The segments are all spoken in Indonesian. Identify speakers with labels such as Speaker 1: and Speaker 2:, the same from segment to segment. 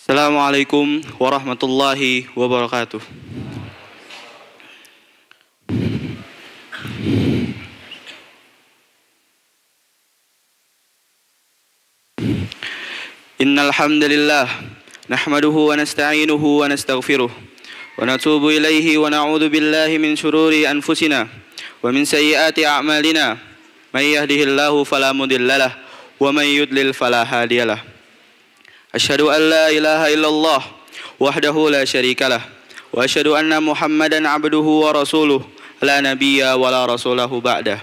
Speaker 1: Assalamualaikum warahmatullahi wabarakatuh. Innal hamdalillah nahmaduhu wa nasta'inuhu wa nastaghfiruh wa natubu ilaihi wa na'udzu billahi min shururi anfusina wa min sayyiati a'malina may yahdihillahu fala mudhillalah wa may yudlil fala hadiyalah. Asyhadu an la ilaha illallah wahdahu la syarikalah wa asyhadu anna Muhammadan abduhu wa rasuluh la nabiyya wa la rasulahu ba'dah.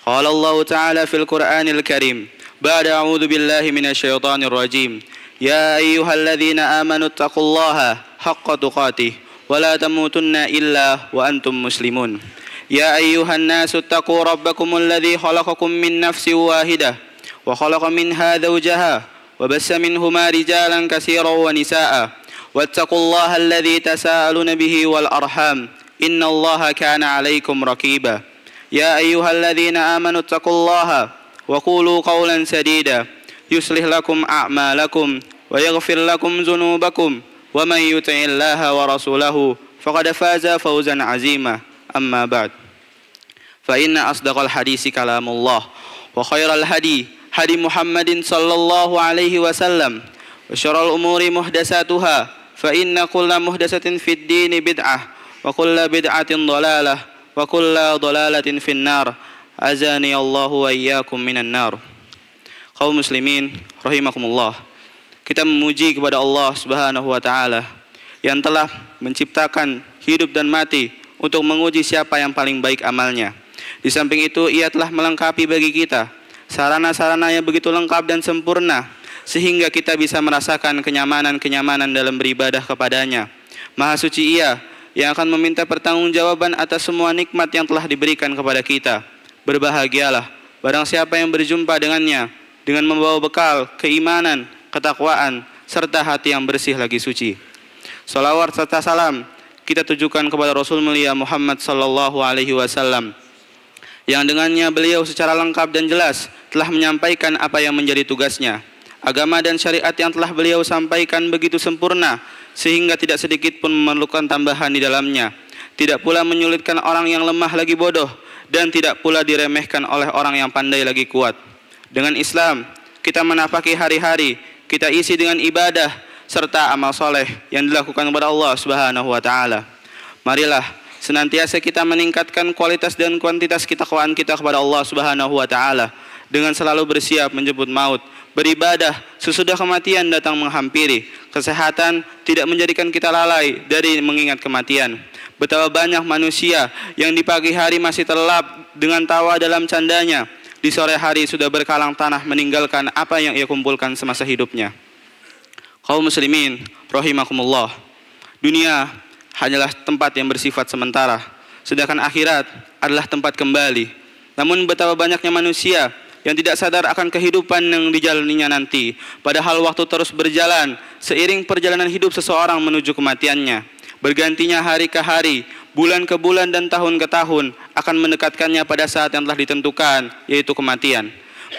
Speaker 1: Qala Allah ta'ala fil Qur'anil Karim ba'da a'udzu billahi minasyaitonir rajim. Ya ayyuhalladzina amanu taqullaha haqqa tuqatih wa la tamutunna illa wa antum muslimun. Ya ayyuhan nasu taqu rabbakumul ladzi khalaqakum min nafsin wahidah wa khalaqa minha zawjaha وبث منهما رجالا كثيرا ونساء واتقوا الله الذي تساءلون به والأرحام إن الله كان عليكم رقيبا يا أيها الذين آمنوا اتقوا الله وقولوا قولا سديدا يصلح لكم أعمالكم ويغفر لكم ذنوبكم ومن يطع الله ورسوله فقد فاز فوزا عظيما أما بعد فإن أصدق الحديث كلام الله وخير الهدي hadi Muhammadin sallallahu alaihi wasallam wa syarrul umuri muhdatsatuha fa inna kulla muhdatsatin fid dini bid'ah wa kulla bid'atin dhalalah wa kulla dhalalatin finnar azani Allahu wa iyyakum minan nar. Kaum muslimin rahimakumullah, kita memuji kepada Allah Subhanahu wa taala yang telah menciptakan hidup dan mati untuk menguji siapa yang paling baik amalnya. Di samping itu ia telah melengkapi bagi kita sarana-sarana yang begitu lengkap dan sempurna sehingga kita bisa merasakan kenyamanan-kenyamanan dalam beribadah kepadanya. Maha suci Ia yang akan meminta pertanggungjawaban atas semua nikmat yang telah diberikan kepada kita. Berbahagialah barang siapa yang berjumpa dengannya dengan membawa bekal keimanan, ketakwaan serta hati yang bersih lagi suci. Salawat serta salam kita tujukan kepada Rasul mulia Muhammad sallallahu alaihi wasallam yang dengannya beliau secara lengkap dan jelas telah menyampaikan apa yang menjadi tugasnya. Agama dan syariat yang telah beliau sampaikan begitu sempurna sehingga tidak sedikit pun memerlukan tambahan di dalamnya. Tidak pula menyulitkan orang yang lemah lagi bodoh dan tidak pula diremehkan oleh orang yang pandai lagi kuat. Dengan Islam kita menapaki hari-hari, kita isi dengan ibadah serta amal soleh yang dilakukan kepada Allah Subhanahu wa taala. Marilah senantiasa kita meningkatkan kualitas dan kuantitas ketakwaan kita kepada Allah Subhanahu wa taala dengan selalu bersiap menjemput maut, beribadah sesudah kematian datang menghampiri. Kesehatan tidak menjadikan kita lalai dari mengingat kematian. Betapa banyak manusia yang di pagi hari masih terlelap dengan tawa dalam candanya, di sore hari sudah berkalang tanah meninggalkan apa yang ia kumpulkan semasa hidupnya. Kaum muslimin rahimakumullah, dunia hanyalah tempat yang bersifat sementara, sedangkan akhirat adalah tempat kembali. Namun betapa banyaknya manusia yang tidak sadar akan kehidupan yang dijalaninya nanti, padahal waktu terus berjalan seiring perjalanan hidup seseorang menuju kematiannya. Bergantinya hari ke hari, bulan ke bulan dan tahun ke tahun akan mendekatkannya pada saat yang telah ditentukan, yaitu kematian.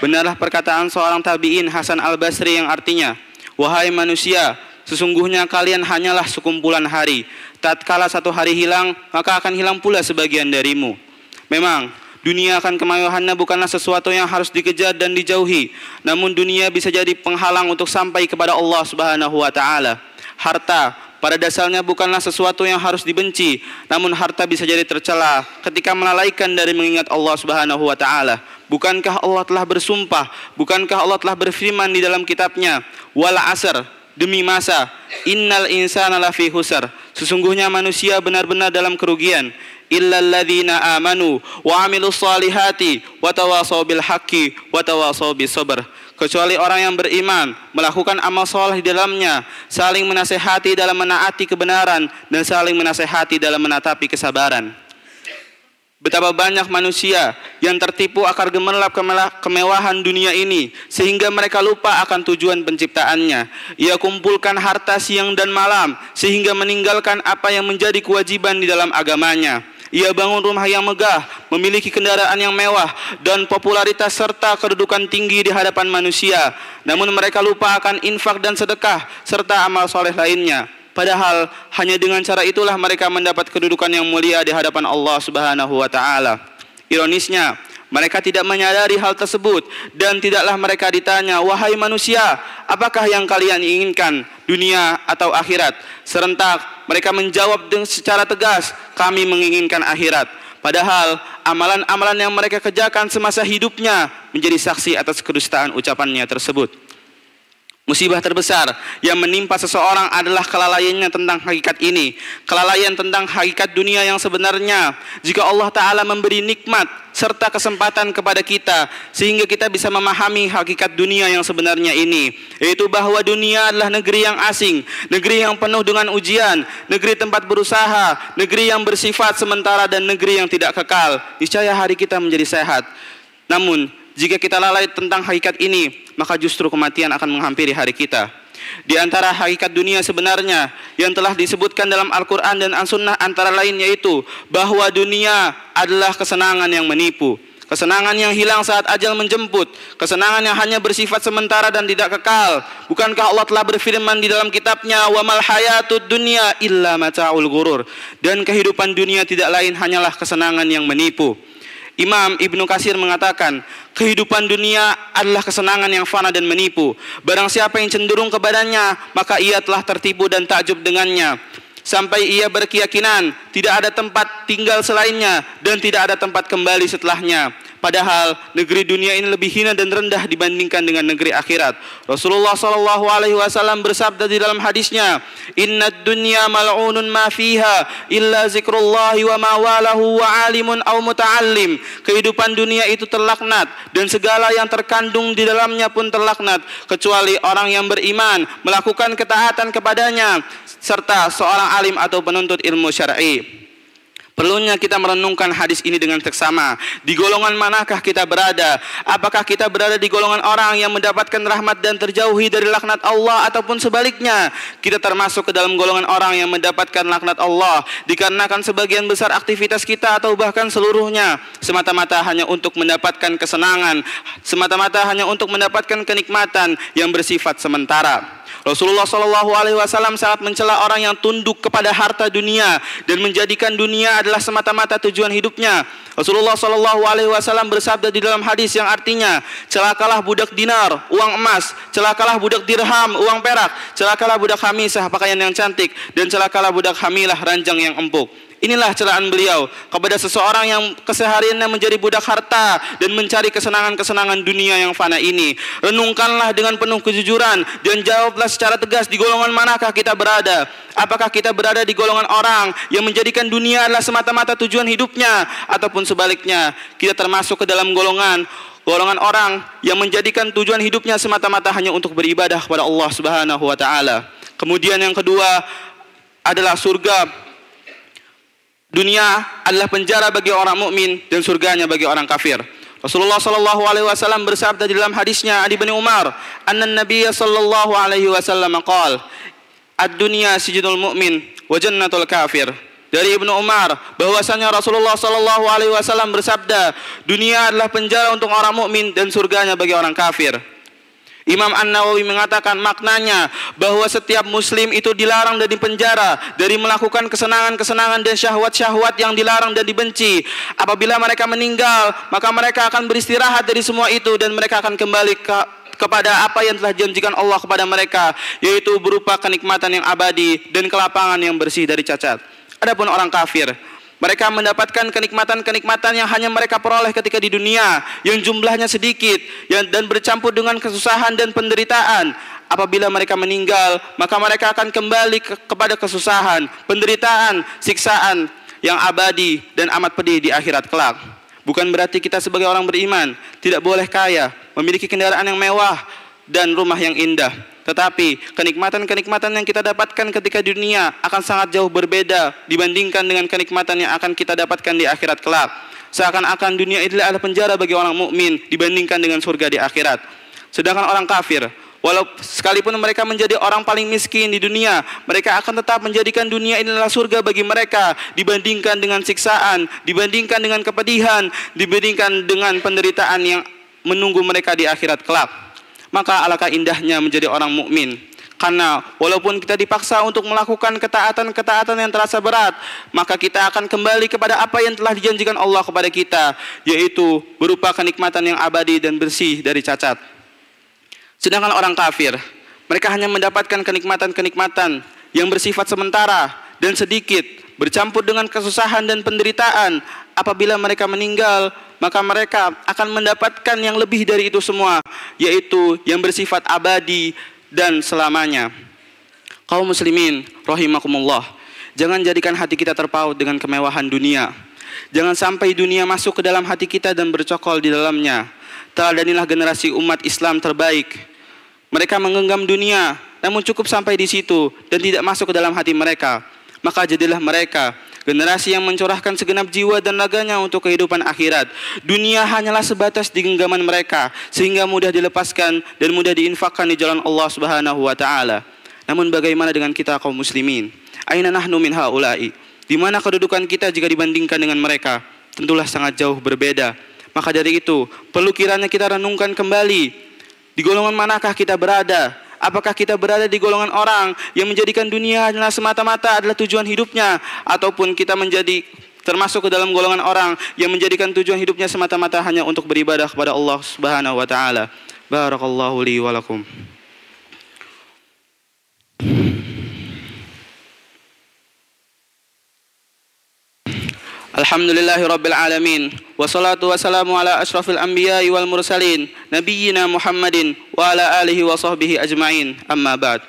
Speaker 1: Benarlah perkataan seorang tabi'in Hasan al-Basri yang artinya, wahai manusia, sesungguhnya kalian hanyalah sekumpulan hari. Tatkala satu hari hilang, maka akan hilang pula sebagian darimu. Memang, dunia akan kemayohannya bukanlah sesuatu yang harus dikejar dan dijauhi. Namun dunia bisa jadi penghalang untuk sampai kepada Allah Subhanahu wa taala. Harta pada dasarnya bukanlah sesuatu yang harus dibenci, namun harta bisa jadi tercela ketika melalaikan dari mengingat Allah Subhanahu wa taala. Bukankah Allah telah bersumpah, bukankah Allah telah berfirman di dalam kitabnya, wal asr, demi masa, innal insana lafi husr, sesungguhnya manusia benar-benar dalam kerugian, illal ladzina amanu wa amilus solihati wa tawasaw bil haqqi wa tawasaw bis sabr, kecuali orang yang beriman, melakukan amal soleh di dalamnya, saling menasehati dalam menaati kebenaran dan saling menasehati dalam menatapi kesabaran. Betapa banyak manusia yang tertipu akar gemerlap kemewahan dunia ini sehingga mereka lupa akan tujuan penciptaannya. Ia kumpulkan harta siang dan malam sehingga meninggalkan apa yang menjadi kewajiban di dalam agamanya. Ia bangun rumah yang megah, memiliki kendaraan yang mewah, dan popularitas serta kedudukan tinggi di hadapan manusia. Namun mereka lupa akan infak dan sedekah, serta amal soleh lainnya. Padahal hanya dengan cara itulah mereka mendapat kedudukan yang mulia di hadapan Allah Subhanahu wa Ta'ala. Ironisnya, mereka tidak menyadari hal tersebut, dan tidaklah mereka ditanya, "Wahai manusia, apakah yang kalian inginkan, dunia atau akhirat?" Serentak mereka menjawab secara tegas, "Kami menginginkan akhirat." Padahal amalan-amalan yang mereka kerjakan semasa hidupnya menjadi saksi atas kedustaan ucapannya tersebut. Musibah terbesar yang menimpa seseorang adalah kelalaiannya tentang hakikat ini, kelalaian tentang hakikat dunia yang sebenarnya. Jika Allah Ta'ala memberi nikmat serta kesempatan kepada kita sehingga kita bisa memahami hakikat dunia yang sebenarnya ini, yaitu bahwa dunia adalah negeri yang asing, negeri yang penuh dengan ujian, negeri tempat berusaha, negeri yang bersifat sementara, dan negeri yang tidak kekal, niscaya hari kita menjadi sehat. Namun jika kita lalai tentang hakikat ini, maka justru kematian akan menghampiri hari kita. Di antara hakikat dunia sebenarnya yang telah disebutkan dalam Al-Quran dan As-Sunnah antara lain yaitu bahwa dunia adalah kesenangan yang menipu, kesenangan yang hilang saat ajal menjemput, kesenangan yang hanya bersifat sementara dan tidak kekal. Bukankah Allah telah berfirman di dalam kitabnya, "Wa mal hayatud dunya illa mata'ul ghurur," dan kehidupan dunia tidak lain hanyalah kesenangan yang menipu. Imam Ibnu Katsir mengatakan, kehidupan dunia adalah kesenangan yang fana dan menipu. Barang siapa yang cenderung kepadanya, maka ia telah tertipu dan takjub dengannya, sampai ia berkeyakinan tidak ada tempat tinggal selainnya dan tidak ada tempat kembali setelahnya. Padahal negeri dunia ini lebih hina dan rendah dibandingkan dengan negeri akhirat. Rasulullah SAW bersabda di dalam hadisnya, "Innad dunya mal'unun ma fiha illa zikrullahi wa ma walahu wa alimun aw muta'allim." Kehidupan dunia itu terlaknat dan segala yang terkandung di dalamnya pun terlaknat, kecuali orang yang beriman, melakukan ketaatan kepadanya, serta seorang alim atau penuntut ilmu syar'i. Perlunya kita merenungkan hadis ini dengan seksama. Di golongan manakah kita berada? Apakah kita berada di golongan orang yang mendapatkan rahmat dan terjauhi dari laknat Allah, ataupun sebaliknya, kita termasuk ke dalam golongan orang yang mendapatkan laknat Allah dikarenakan sebagian besar aktivitas kita atau bahkan seluruhnya semata-mata hanya untuk mendapatkan kesenangan, semata-mata hanya untuk mendapatkan kenikmatan yang bersifat sementara. Rasulullah SAW sangat mencela orang yang tunduk kepada harta dunia dan menjadikan dunia adalah semata-mata tujuan hidupnya. Rasulullah SAW bersabda di dalam hadis yang artinya, celakalah budak dinar, uang emas, celakalah budak dirham, uang perak, celakalah budak khamisah, pakaian yang cantik, dan celakalah budak hamilah, ranjang yang empuk. Inilah celaan beliau kepada seseorang yang kesehariannya menjadi budak harta dan mencari kesenangan-kesenangan dunia yang fana ini. Renungkanlah dengan penuh kejujuran dan jawablah secara tegas, di golongan manakah kita berada? Apakah kita berada di golongan orang yang menjadikan dunia adalah semata-mata tujuan hidupnya, ataupun sebaliknya, kita termasuk ke dalam golongan orang yang menjadikan tujuan hidupnya semata-mata hanya untuk beribadah kepada Allah Subhanahu wa Ta'ala. Kemudian yang kedua adalah surga. Dunia adalah penjara bagi orang mukmin dan surganya bagi orang kafir. Rasulullah SAW bersabda di dalam hadisnya Ali bin Umar, "Anna Nabiyya sallallahu alaihi wasallam qala, ad-dunya sijnul mu'min wa jannatul kafir." Dari Ibnu Umar bahwasanya Rasulullah SAW bersabda, dunia adalah penjara untuk orang mukmin dan surganya bagi orang kafir. Imam An-Nawawi mengatakan maknanya bahwa setiap muslim itu dilarang dan dipenjara dari melakukan kesenangan-kesenangan dan syahwat-syahwat yang dilarang dan dibenci. Apabila mereka meninggal, maka mereka akan beristirahat dari semua itu dan mereka akan kembali kepada apa yang telah dijanjikan Allah kepada mereka, yaitu berupa kenikmatan yang abadi dan kelapangan yang bersih dari cacat. Adapun orang kafir, mereka mendapatkan kenikmatan-kenikmatan yang hanya mereka peroleh ketika di dunia, yang jumlahnya sedikit dan bercampur dengan kesusahan dan penderitaan. Apabila mereka meninggal, maka mereka akan kembali kepada kesusahan, penderitaan, siksaan yang abadi dan amat pedih di akhirat kelak. Bukan berarti kita sebagai orang beriman tidak boleh kaya, memiliki kendaraan yang mewah dan rumah yang indah. Tetapi kenikmatan-kenikmatan yang kita dapatkan ketika di dunia akan sangat jauh berbeda dibandingkan dengan kenikmatan yang akan kita dapatkan di akhirat kelak. Seakan-akan dunia adalah penjara bagi orang mukmin dibandingkan dengan surga di akhirat. Sedangkan orang kafir, Walau sekalipun mereka menjadi orang paling miskin di dunia, mereka akan tetap menjadikan dunia inilah surga bagi mereka, dibandingkan dengan siksaan, dibandingkan dengan kepedihan, dibandingkan dengan penderitaan yang menunggu mereka di akhirat kelak. Maka alangkah indahnya menjadi orang mukmin. Karena walaupun kita dipaksa untuk melakukan ketaatan-ketaatan yang terasa berat, maka kita akan kembali kepada apa yang telah dijanjikan Allah kepada kita, yaitu berupa kenikmatan yang abadi dan bersih dari cacat. Sedangkan orang kafir, mereka hanya mendapatkan kenikmatan-kenikmatan yang bersifat sementara dan sedikit, bercampur dengan kesusahan dan penderitaan. Apabila mereka meninggal, maka mereka akan mendapatkan yang lebih dari itu semua, yaitu yang bersifat abadi dan selamanya. Kaum muslimin rahimakumullah, jangan jadikan hati kita terpaut dengan kemewahan dunia. Jangan sampai dunia masuk ke dalam hati kita dan bercokol di dalamnya. Teladanilah generasi umat Islam terbaik. Mereka menggenggam dunia, namun cukup sampai di situ dan tidak masuk ke dalam hati mereka. Maka jadilah mereka generasi yang mencurahkan segenap jiwa dan raganya untuk kehidupan akhirat. Dunia hanyalah sebatas di genggaman mereka, sehingga mudah dilepaskan dan mudah diinfakkan di jalan Allah Subhanahu wa taala. Namun bagaimana dengan kita kaum muslimin? Aina nahnu min haula'i? Di mana kedudukan kita jika dibandingkan dengan mereka? Tentulah sangat jauh berbeda. Maka dari itu, perlu kiranya kita renungkan kembali, di golongan manakah kita berada? Apakah kita berada di golongan orang yang menjadikan dunia hanyalah semata-mata adalah tujuan hidupnya, ataupun kita menjadi termasuk ke dalam golongan orang yang menjadikan tujuan hidupnya semata-mata hanya untuk beribadah kepada Allah Subhanahu wa taala. Barakallahu li wa lakum. Alhamdulillahi rabbil alamin, wassalatu wassalamu ala ashrafil anbiya'i wal mursalin, nabiyyina Muhammadin wa ala alihi wa sahbihi ajma'in, amma ba'd.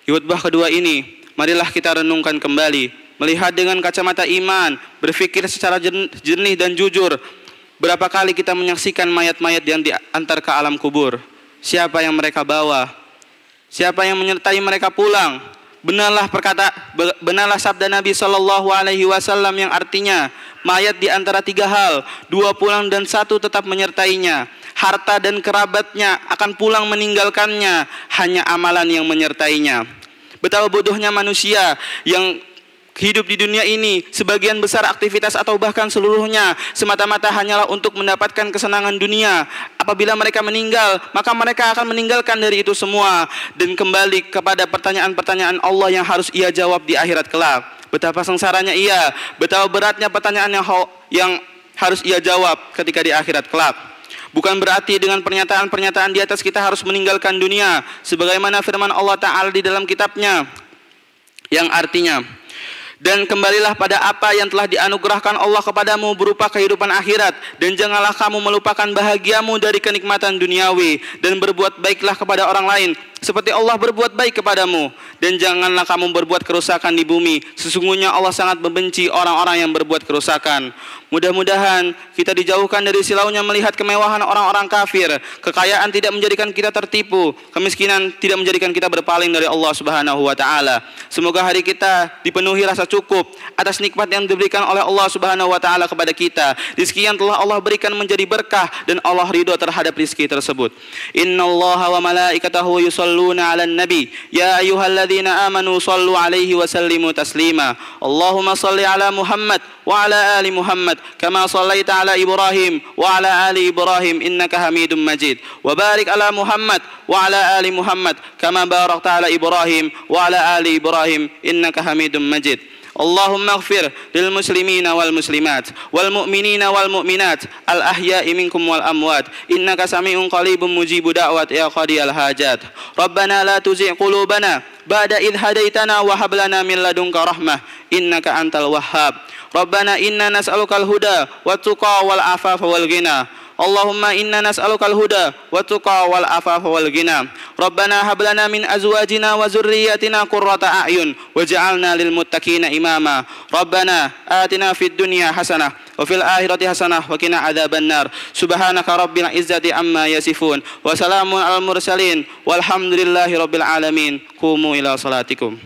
Speaker 1: Di khutbah kedua ini, marilah kita renungkan kembali, melihat dengan kacamata iman, berfikir secara jernih dan jujur. Berapa kali kita menyaksikan mayat-mayat yang diantar ke alam kubur? Siapa yang mereka bawa? Siapa yang menyertai mereka pulang? Benarlah sabda Nabi SAW yang artinya, mayat di antara 3 hal, 2 pulang dan 1 tetap menyertainya. Harta dan kerabatnya akan pulang meninggalkannya, hanya amalan yang menyertainya. Betapa bodohnya manusia yang hidup di dunia ini, sebagian besar aktivitas atau bahkan seluruhnya semata-mata hanyalah untuk mendapatkan kesenangan dunia. Apabila mereka meninggal, maka mereka akan meninggalkan dari itu semua dan kembali kepada pertanyaan-pertanyaan Allah yang harus ia jawab di akhirat kelak. Betapa sengsaranya ia, betapa beratnya pertanyaan yang harus ia jawab ketika di akhirat kelak. Bukan berarti dengan pernyataan-pernyataan di atas kita harus meninggalkan dunia, sebagaimana firman Allah Ta'ala di dalam kitabnya yang artinya, dan kembalilah pada apa yang telah dianugerahkan Allah kepadamu berupa kehidupan akhirat, dan janganlah kamu melupakan bahagiamu dari kenikmatan duniawi, dan berbuat baiklah kepada orang lain seperti Allah berbuat baik kepadamu, dan janganlah kamu berbuat kerusakan di bumi. Sesungguhnya Allah sangat membenci orang-orang yang berbuat kerusakan. Mudah-mudahan kita dijauhkan dari silaunya melihat kemewahan orang-orang kafir. Kekayaan tidak menjadikan kita tertipu, kemiskinan tidak menjadikan kita berpaling dari Allah Subhanahu wa taala. Semoga hari kita dipenuhi rasa cukup atas nikmat yang diberikan oleh Allah Subhanahu wa taala kepada kita. Rizki yang telah Allah berikan menjadi berkah dan Allah ridho terhadap rizki tersebut. Innallaha wa malaikatahu yusalluna 'alan nabi ya ayyuhalladzina amanu sallu 'alaihi wa sallimu taslima. Allahumma salli 'ala Muhammad wa 'ala ali Muhammad kama sallaita 'ala Ibrahim wa 'ala ali Ibrahim innaka Hamidum Majid. Wa barik 'ala Muhammad wa 'ala ali Muhammad kama barakta 'ala Ibrahim wa 'ala ali Ibrahim innaka Hamidum Majid. Allahumma ighfir lil muslimina wal muslimat wal mu'minina wal mu'minat al ahya'i minkum wal amwat innaka sami'un qaribun mujibu da'wat ya qadiyal hajat. Rabbana la tuzigh qulubana ba'da idh hadaitana wa hab lana min ladunka rahmah innaka antal wahhab. Rabbana inna nas'alukal huda wat tuqa wal afafa wal ghina. Allahumma inna nas'alukal huda wat tuqa wal afafa wal ghina. Rabbana hab lana min azwajina wa zurriyyatina qurrata a'yun waj'alna lil muttaqina imama. Rabbana atina fid dunya hasanah wa fil akhirati hasanah wa qina adzabannar. Subhanaka rabbil izzati amma yasifun wa salamun alal mursalin walhamdulillahi rabbil alamin. Qumu ila salatikum.